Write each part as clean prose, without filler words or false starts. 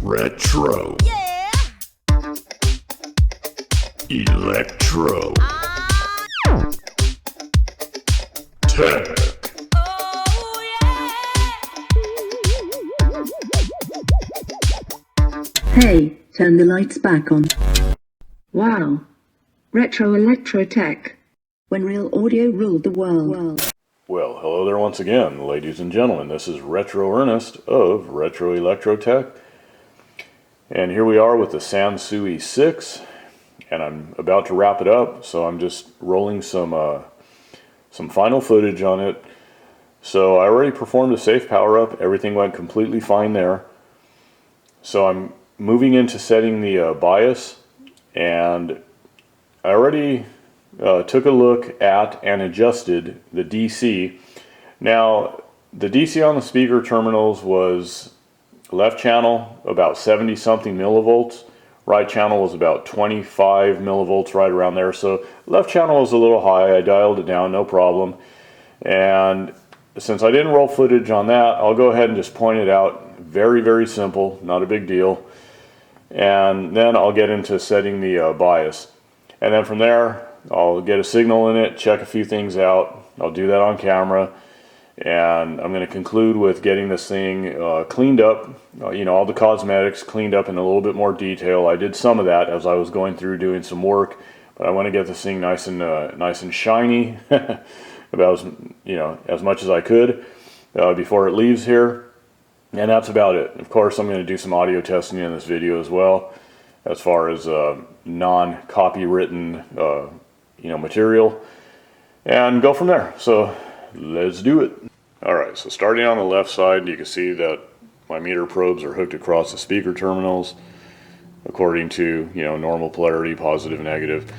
Retro. Yeah. Electro. Tech. Oh yeah. Hey, turn the lights back on. Wow. Retro electro tech. When real audio ruled the world. Well, hello there once again, ladies and gentlemen. This is Retro Ernest of Retro Electro Tech. And here we are with the Sansui 6. And I'm about to wrap it up, so I'm just rolling some final footage on it. So I already performed a safe power-up. Everything went completely fine there. So I'm moving into setting the bias, and I already took a look at and adjusted the DC. Now, the DC on the speaker terminals was left channel about 70 something millivolts. Right channel was about 25 millivolts, right around there. So left channel was a little high. I dialed it down, no problem. And since I didn't roll footage on that, I'll go ahead and just point it out. Very, very simple, not a big deal. And then I'll get into setting the bias. And then from there, I'll get a signal in it, check a few things out. I'll do that on camera. And I'm going to conclude with getting this thing cleaned up, all the cosmetics cleaned up in a little bit more detail. I did some of that as I was going through doing some work, but I want to get this thing nice and shiny, about as much as I could before it leaves here. And that's about it. Of course, I'm going to do some audio testing in this video as well, as far as non-copywritten material, and go from there. So let's do it. Alright, so starting on the left side, you can see that my meter probes are hooked across the speaker terminals according to normal polarity, positive, negative.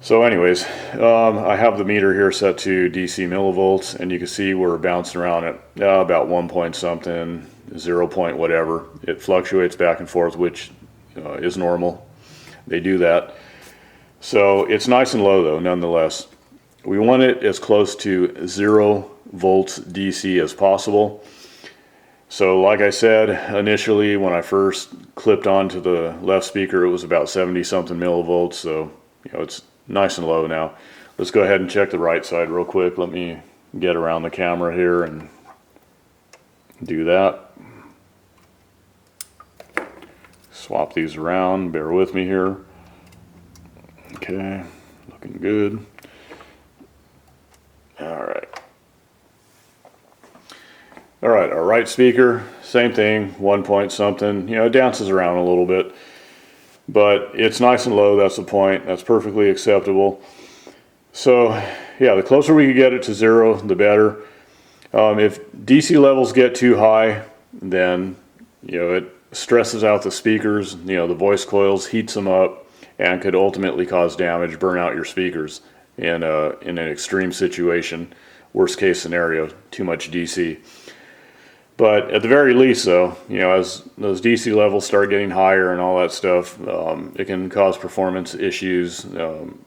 So anyways, I have the meter here set to DC millivolts, and you can see we're bouncing around at about 1 point something, 0 point whatever. It fluctuates back and forth, which is normal. They do that. So it's nice and low though, nonetheless. We want it as close to 0 volts DC as possible. So like I said, initially when I first clipped onto the left speaker, it was about 70 something millivolts. So it's nice and low now. Let's go ahead and check the right side real quick. Let me get around the camera here and do that. Swap these around, bear with me here. Okay, looking good. Alright, our right speaker, same thing, 1 point something. It dances around a little bit, but it's nice and low. That's the point. That's perfectly acceptable. So yeah, the closer we can get it to 0, the better. If DC levels get too high, then it stresses out the speakers, the voice coils, heats them up, and could ultimately cause damage, burn out your speakers in an extreme situation. Worst case scenario, too much DC. But at the very least though, as those DC levels start getting higher and all that stuff, it can cause performance issues,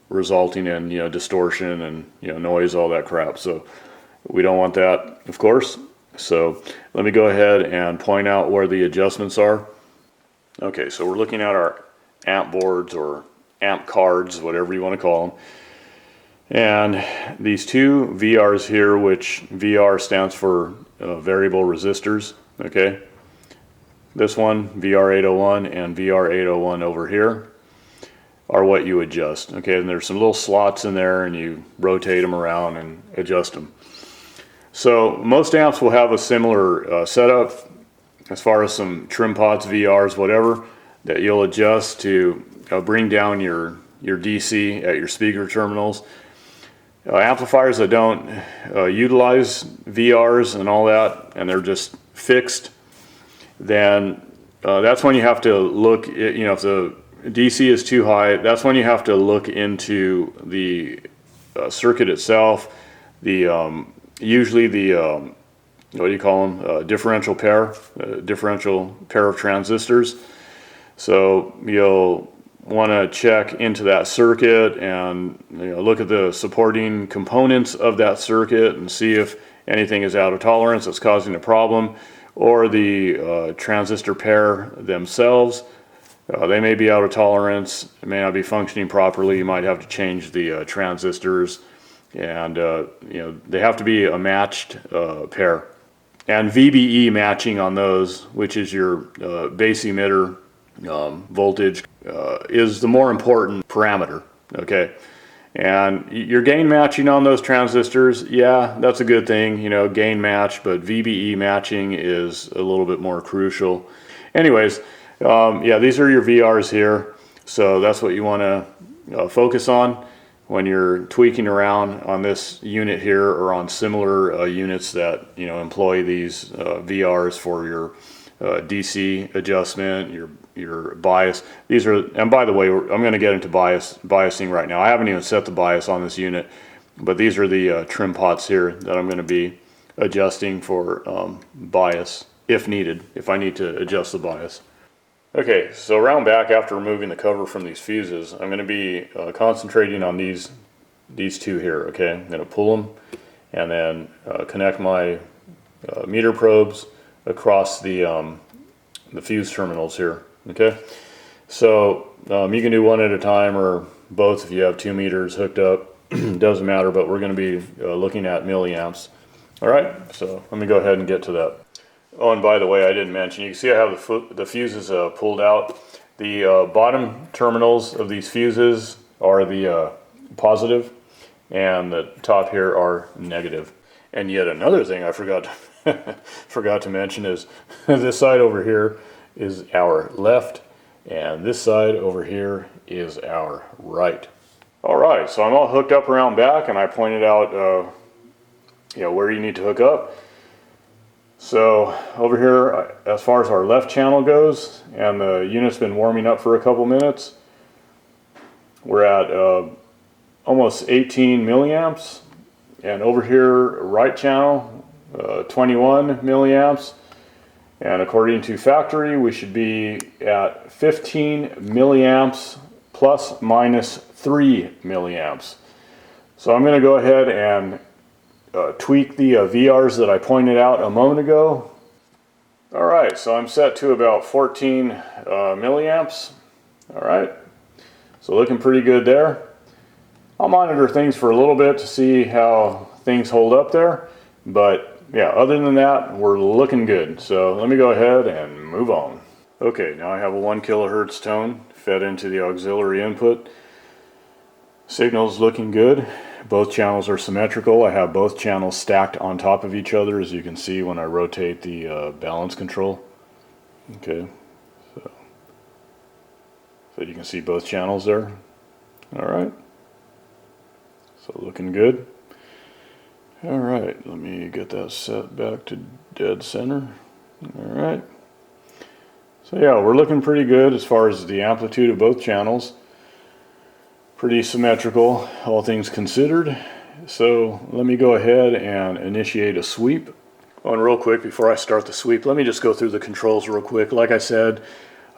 resulting in distortion and noise, all that crap. So we don't want that, of course. So let me go ahead and point out where the adjustments are. Okay, so we're looking at our amp boards or amp cards, whatever you want to call them. And these two VRs here, which VR stands for variable resistors, okay? This one, VR801, and VR801 over here are what you adjust, okay? And there's some little slots in there, and you rotate them around and adjust them. So most amps will have a similar setup as far as some trim pots, VRs, whatever, that you'll adjust to bring down your DC at your speaker terminals. Amplifiers that don't utilize VRs and all that, and they're just fixed, then that's when you have to look, if the DC is too high, that's when you have to look into the circuit itself, usually the, what do you call them, differential pair of transistors. So you'll want to check into that circuit and look at the supporting components of that circuit and see if anything is out of tolerance that's causing a problem, or the transistor pair themselves. They may be out of tolerance, it may not be functioning properly, you might have to change the transistors, and they have to be a matched pair. And VBE matching on those, which is your base emitter voltage, is the more important parameter, okay? And your gain matching on those transistors, yeah, that's a good thing, gain match, but VBE matching is a little bit more crucial. Anyways, yeah, these are your VRs here, so that's what you want to focus on when you're tweaking around on this unit here or on similar units that employ these VRs for your DC adjustment, your bias. These are, and by the way, I'm going to get into biasing right now. I haven't even set the bias on this unit, but these are the trim pots here that I'm going to be adjusting for bias if needed, if I need to adjust the bias. Okay, so around back, after removing the cover from these fuses, I'm going to be concentrating on these two here, okay? I'm going to pull them and then connect my meter probes across the fuse terminals here, okay? So you can do one at a time or both if you have 2 meters hooked up. Doesn't matter, but we're going to be looking at milliamps. All right, so let me go ahead and get to that. Oh, and by the way, I didn't mention, you can see I have the fuses pulled out. The bottom terminals of these fuses are the positive, and the top here are negative. And yet another thing I forgot to mention is this side over here is our left, and this side over here is our right. All right, so I'm all hooked up around back, and I pointed out where you need to hook up. So over here, as far as our left channel goes, and the unit's been warming up for a couple minutes, we're at almost 18 milliamps. And over here, right channel, 21 milliamps. And according to factory, we should be at 15 milliamps plus minus 3 milliamps. So I'm going to go ahead and tweak the VRs that I pointed out a moment ago. Alright, so I'm set to about 14 milliamps. Alright, so looking pretty good there. I'll monitor things for a little bit to see how things hold up there, but yeah, other than that, we're looking good. So let me go ahead and move on. Okay, now I have a 1 kilohertz tone fed into the auxiliary input. Signal's looking good. Both channels are symmetrical. I have both channels stacked on top of each other, as you can see when I rotate the balance control. Okay, so you can see both channels there. Alright, so looking good. Alright, let me get that set back to dead center. Alright, so yeah, we're looking pretty good as far as the amplitude of both channels. Pretty symmetrical, all things considered. So let me go ahead and initiate a sweep. Oh, and real quick, before I start the sweep, let me just go through the controls real quick. Like I said,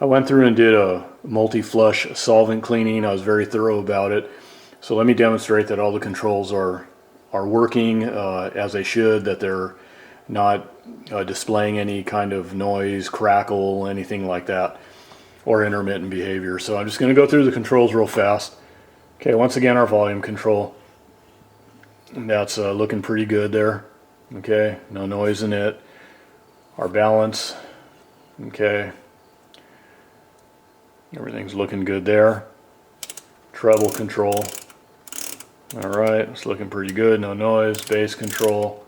I went through and did a multi-flush solvent cleaning. I was very thorough about it. So let me demonstrate that all the controls are working as they should, that they're not displaying any kind of noise, crackle, anything like that, or intermittent behavior. So I'm just going to go through the controls real fast. Okay, once again, our volume control. That's looking pretty good there. Okay, no noise in it. Our balance. Okay. Everything's looking good there. Treble control. Alright, it's looking pretty good. No noise. Bass control.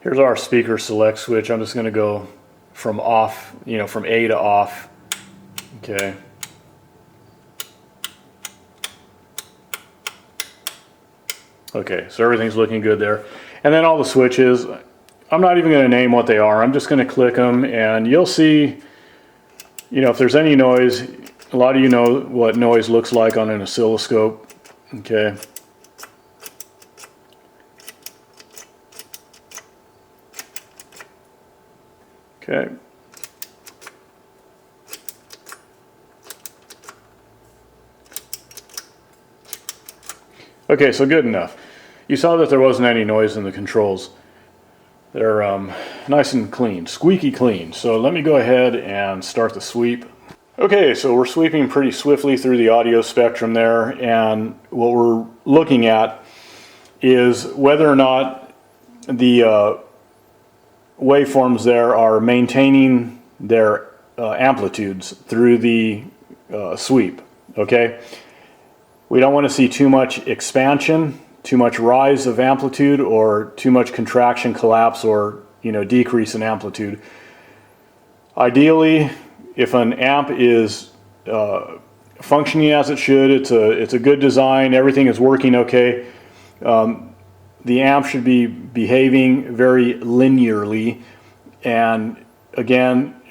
Here's our speaker select switch. I'm just going to go from off, from A to off. Okay. Okay, so everything's looking good there. And then all the switches, I'm not even going to name what they are. I'm just going to click them, and you'll see, if there's any noise, a lot of you know what noise looks like on an oscilloscope. Okay. Okay. Okay, so good enough. You saw that there wasn't any noise in the controls. They're nice and clean, squeaky clean. So let me go ahead and start the sweep. Okay, so we're sweeping pretty swiftly through the audio spectrum there, and what we're looking at is whether or not the waveforms there are maintaining their amplitudes through the sweep. Okay, we don't want to see too much expansion, too much rise of amplitude, or too much contraction, collapse, or decrease in amplitude. Ideally, if an amp is functioning as it should, it's a good design, everything is working okay, the amp should be behaving very linearly, and again,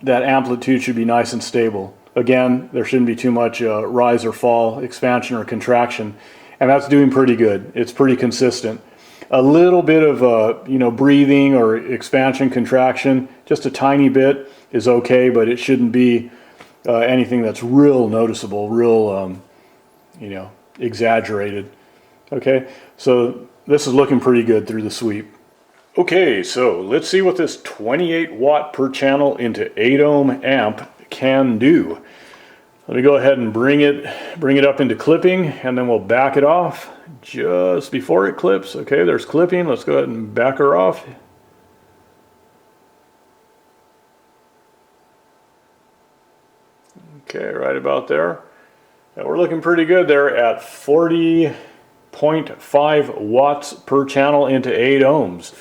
that amplitude should be nice and stable. Again, there shouldn't be too much rise or fall, expansion or contraction, and that's doing pretty good. It's pretty consistent. A little bit of breathing or expansion, contraction, just a tiny bit is okay, but it shouldn't be anything that's real noticeable, real exaggerated. Okay, so this is looking pretty good through the sweep. Okay, so let's see what this 28 watt per channel into 8 ohm amp can do. Let me go ahead and bring it up into clipping, and then we'll back it off just before it clips. Okay, there's clipping. Let's go ahead and back her off. Okay, right about there. And we're looking pretty good there at 40.5 watts per channel into 8 ohms.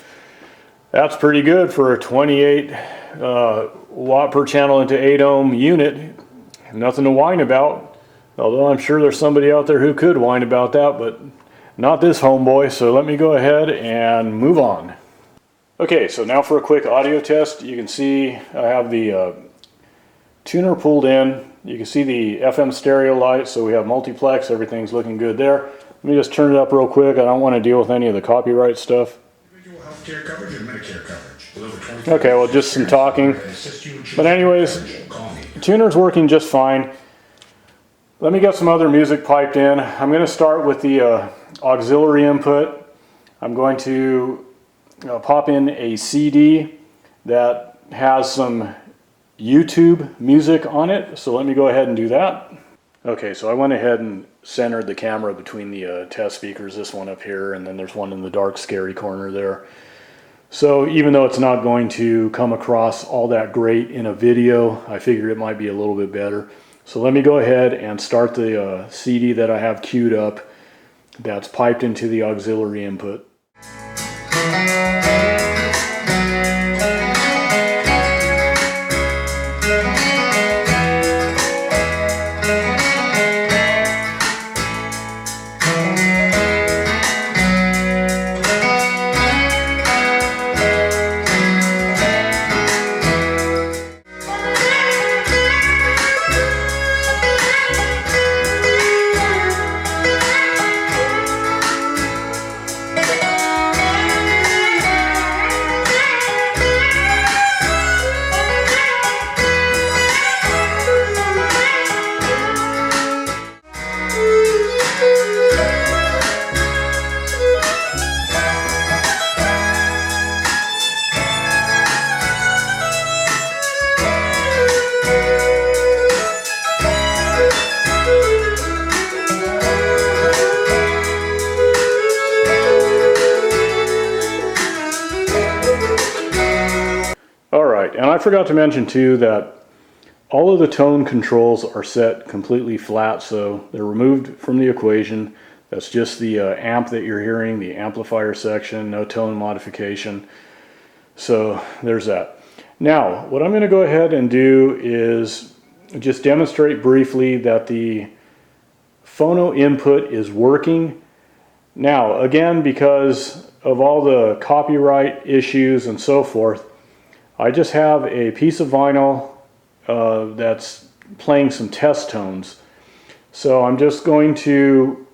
That's pretty good for a 28 watt per channel into 8 ohm unit. Nothing to whine about, although I'm sure there's somebody out there who could whine about that, but not this homeboy. So let me go ahead and move on. Okay, so now for a quick audio test. You can see I have the tuner pulled in. You can see the FM stereo light, so we have multiplex. Everything's looking good there. Let me just turn it up real quick. I don't want to deal with any of the copyright stuff. Individual healthcare coverage and Medicare coverage. With over 25 Okay, well, just some talking. But anyways, tuner's working just fine. Let me get some other music piped in. I'm going to start with the auxiliary input. I'm going to pop in a CD that has some YouTube music on it. So let me go ahead and do that. Okay, so I went ahead and centered the camera between the test speakers, this one up here, and then there's one in the dark, scary corner there. So even though it's not going to come across all that great in a video, I figured it might be a little bit better. So let me go ahead and start the CD that I have queued up that's piped into the auxiliary input. And I forgot to mention too that all of the tone controls are set completely flat, so they're removed from the equation. That's just the amp that you're hearing, the amplifier section, no tone modification. So there's that. Now, what I'm going to go ahead and do is just demonstrate briefly that the phono input is working. Now, again, because of all the copyright issues and so forth, I just have a piece of vinyl that's playing some test tones. So I'm just going to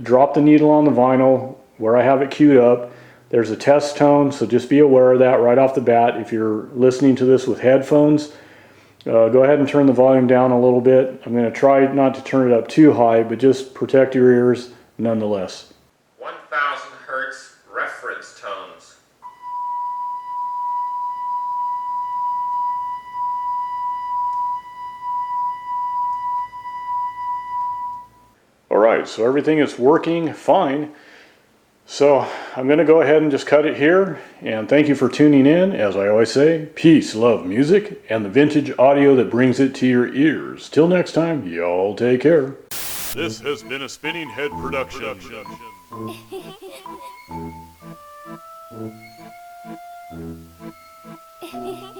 drop the needle on the vinyl where I have it queued up. There's a test tone, so just be aware of that right off the bat. If you're listening to this with headphones, go ahead and turn the volume down a little bit. I'm going to try not to turn it up too high, but just protect your ears nonetheless. 1000 hertz reference tones. right, so everything is working fine. So I'm going to go ahead and just cut it here, and thank you for tuning in. As I always say, peace, love, music, and the vintage audio that brings it to your ears. Till next time, y'all take care. This has been a Spinning Head production. Hehehehe